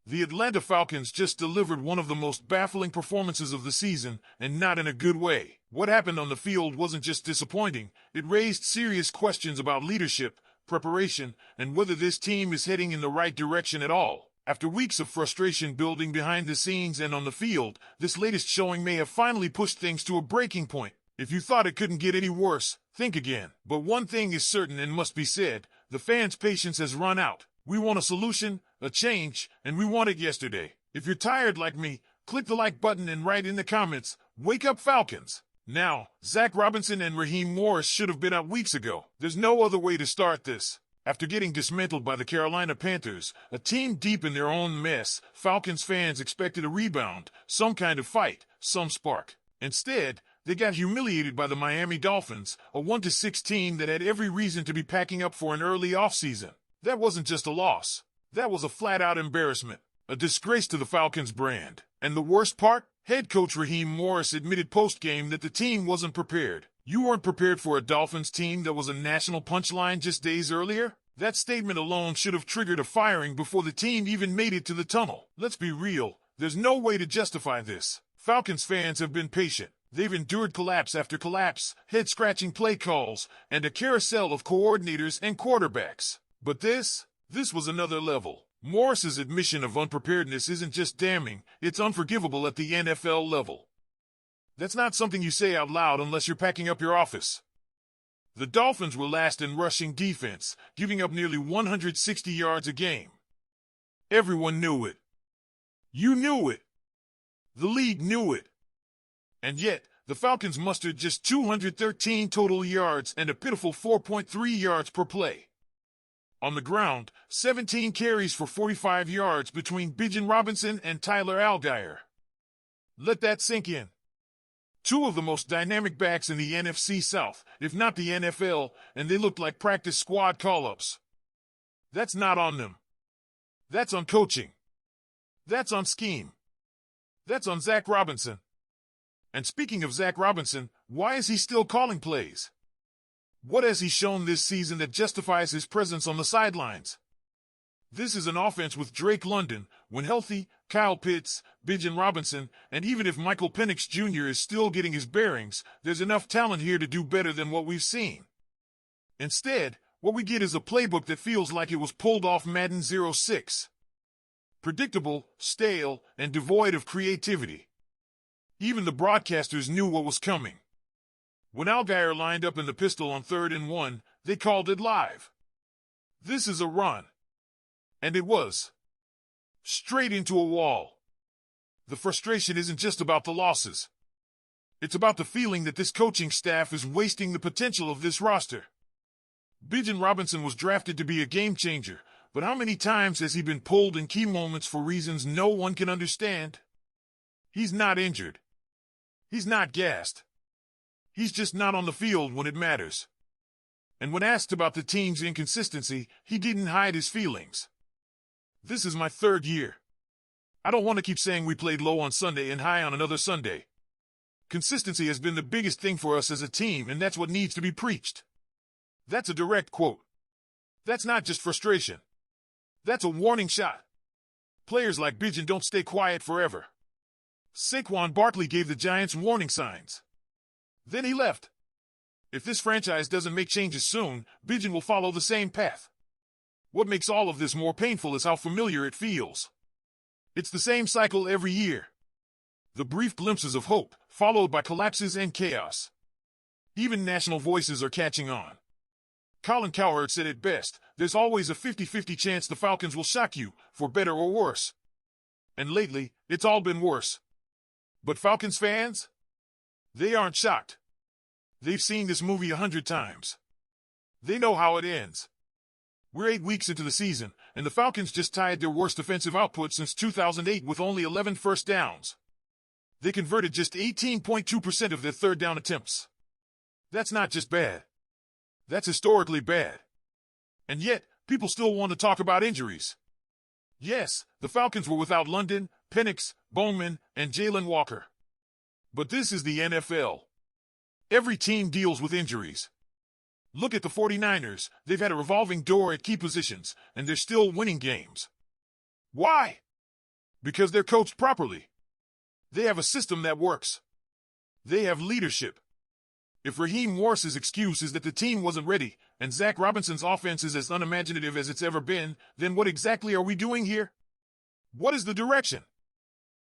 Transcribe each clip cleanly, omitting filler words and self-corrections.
The Atlanta Falcons just delivered one of the most baffling performances of the season, and not in a good way. What happened on the field wasn't just disappointing, it raised serious questions about leadership, preparation, and whether this team is heading in the right direction at all. After weeks of frustration building behind the scenes and on the field, this latest showing may have finally pushed things to a breaking point. If you thought it couldn't get any worse, think again. But one thing is certain and must be said, the fans' patience has run out. We want a solution, a change, and we want it yesterday. If you're tired like me, click the like button and write in the comments, "Wake up Falcons." Now, Zach Robinson and Raheem Morris should have been out weeks ago. There's no other way to start this. After getting dismantled by the Carolina Panthers, a team deep in their own mess, Falcons fans expected a rebound, some kind of fight, some spark. Instead, they got humiliated by the Miami Dolphins, a 1-6 team that had every reason to be packing up for an early offseason. That wasn't just a loss. That was a flat-out embarrassment, a disgrace to the Falcons brand. And the worst part? Head coach Raheem Morris admitted post-game that the team wasn't prepared. You weren't prepared for a Dolphins team that was a national punchline just days earlier? That statement alone should have triggered a firing before the team even made it to the tunnel. Let's be real, there's no way to justify this. Falcons fans have been patient. They've endured collapse after collapse, head-scratching play calls, and a carousel of coordinators and quarterbacks. But this was another level. Morris's admission of unpreparedness isn't just damning, it's unforgivable at the NFL level. That's not something you say out loud unless you're packing up your office. The Dolphins were last in rushing defense, giving up nearly 160 yards a game. Everyone knew it. You knew it. The league knew it. And yet, the Falcons mustered just 213 total yards and a pitiful 4.3 yards per play. On the ground, 17 carries for 45 yards between Bijan Robinson and Tyler Allgeier. Let that sink in. Two of the most dynamic backs in the NFC South, if not the NFL, and they looked like practice squad call-ups. That's not on them. That's on coaching. That's on scheme. That's on Zach Robinson. And speaking of Zach Robinson, why is he still calling plays? What has he shown this season that justifies his presence on the sidelines? This is an offense with Drake London, when healthy, Kyle Pitts, Bijan Robinson, and even if Michael Penix Jr. is still getting his bearings, there's enough talent here to do better than what we've seen. Instead, what we get is a playbook that feels like it was pulled off Madden 06. Predictable, stale, and devoid of creativity. Even the broadcasters knew what was coming. When Allgeier lined up in the pistol on 3rd and 1, they called it live. This is a run. And it was. Straight into a wall. The frustration isn't just about the losses. It's about the feeling that this coaching staff is wasting the potential of this roster. Bijan Robinson was drafted to be a game changer, but how many times has he been pulled in key moments for reasons no one can understand? He's not injured. He's not gassed. He's just not on the field when it matters. And when asked about the team's inconsistency, he didn't hide his feelings. This is my 3rd year. I don't want to keep saying we played low on Sunday and high on another Sunday. Consistency has been the biggest thing for us as a team, and that's what needs to be preached. That's a direct quote. That's not just frustration. That's a warning shot. Players like Bijan don't stay quiet forever. Saquon Barkley gave the Giants warning signs. Then he left. If this franchise doesn't make changes soon, Bijan will follow the same path. What makes all of this more painful is how familiar it feels. It's the same cycle every year. The brief glimpses of hope, followed by collapses and chaos. Even national voices are catching on. Colin Cowherd said it best, there's always a 50-50 chance the Falcons will shock you, for better or worse. And lately, it's all been worse. But Falcons fans? They aren't shocked. They've seen this movie 100 times. They know how it ends. We're 8 weeks into the season, and the Falcons just tied their worst offensive output since 2008 with only 11 first downs. They converted just 18.2% of their third down attempts. That's not just bad. That's historically bad. And yet, people still want to talk about injuries. Yes, the Falcons were without London, Penix, Bowman, and Jalen Walker. But this is the NFL. Every team deals with injuries. Look at the 49ers. They've had a revolving door at key positions, and they're still winning games. Why? Because they're coached properly. They have a system that works. They have leadership. If Raheem Morris's excuse is that the team wasn't ready, and Zach Robinson's offense is as unimaginative as it's ever been, then what exactly are we doing here? What is the direction?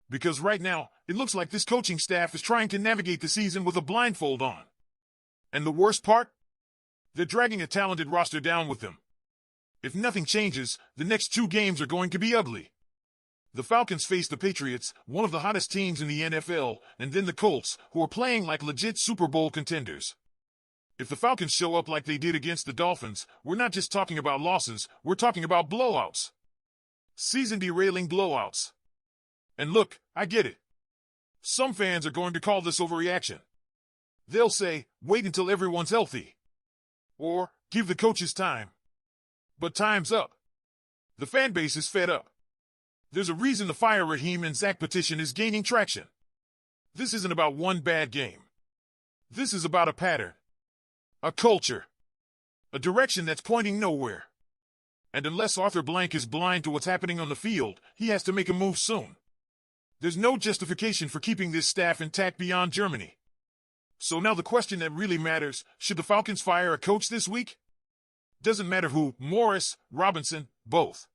Because right now, it looks like this coaching staff is trying to navigate the season with a blindfold on. And the worst part? They're dragging a talented roster down with them. If nothing changes, the next 2 games are going to be ugly. The Falcons face the Patriots, one of the hottest teams in the NFL, and then the Colts, who are playing like legit Super Bowl contenders. If the Falcons show up like they did against the Dolphins, we're not just talking about losses, we're talking about blowouts. Season-derailing blowouts. And look, I get it. Some fans are going to call this overreaction. They'll say, wait until everyone's healthy. Or, give the coaches time. But time's up. The fan base is fed up. There's a reason the Fire Raheem and Zach petition is gaining traction. This isn't about one bad game. This is about a pattern. A culture. A direction that's pointing nowhere. And unless Arthur Blank is blind to what's happening on the field, he has to make a move soon. There's no justification for keeping this staff intact beyond Germany. So now the question that really matters, should the Falcons fire a coach this week? Doesn't matter who, Morris, Robinson, both.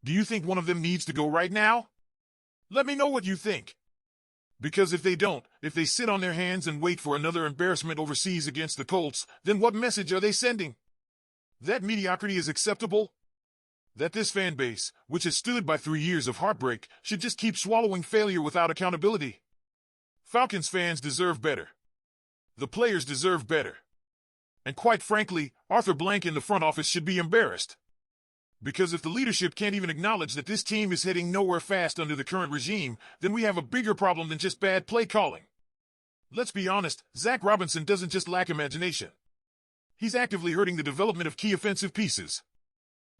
Do you think one of them needs to go right now? Let me know what you think. Because if they don't, if they sit on their hands and wait for another embarrassment overseas against the Colts, then what message are they sending? That mediocrity is acceptable? That this fan base, which has stood by 3 years of heartbreak, should just keep swallowing failure without accountability? Falcons fans deserve better. The players deserve better. And quite frankly, Arthur Blank in the front office should be embarrassed. Because if the leadership can't even acknowledge that this team is heading nowhere fast under the current regime, then we have a bigger problem than just bad play calling. Let's be honest, Zach Robinson doesn't just lack imagination. He's actively hurting the development of key offensive pieces.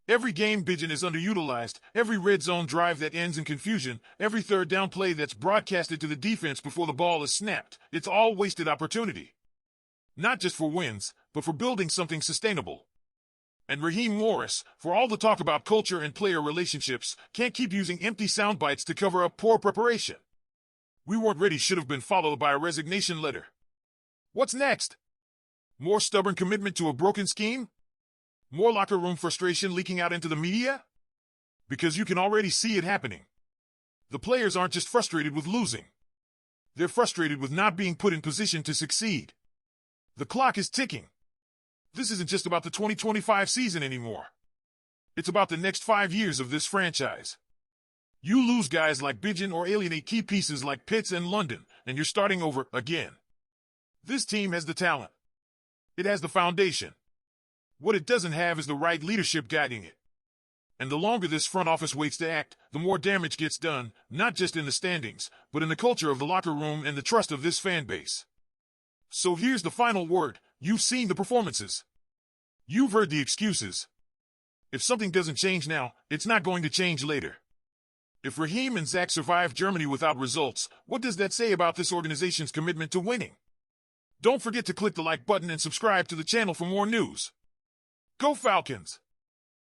Every game Bijan is underutilized, every red zone drive that ends in confusion, every third down play that's broadcasted to the defense before the ball is snapped, it's all wasted opportunity. Not just for wins, but for building something sustainable. And Raheem Morris, for all the talk about culture and player relationships, can't keep using empty sound bites to cover up poor preparation. We weren't ready should have been followed by a resignation letter. What's next? More stubborn commitment to a broken scheme? More locker room frustration leaking out into the media? Because you can already see it happening. The players aren't just frustrated with losing. They're frustrated with not being put in position to succeed. The clock is ticking. This isn't just about the 2025 season anymore. It's about the next 5 years of this franchise. You lose guys like Bijan or alienate key pieces like Pitts and London, and you're starting over again. This team has the talent. It has the foundation. What it doesn't have is the right leadership guiding it. And the longer this front office waits to act, the more damage gets done, not just in the standings, but in the culture of the locker room and the trust of this fan base. So here's the final word. You've seen the performances. You've heard the excuses. If something doesn't change now, it's not going to change later. If Raheem and Zach survive Germany without results, what does that say about this organization's commitment to winning? Don't forget to click the like button and subscribe to the channel for more news. Go Falcons!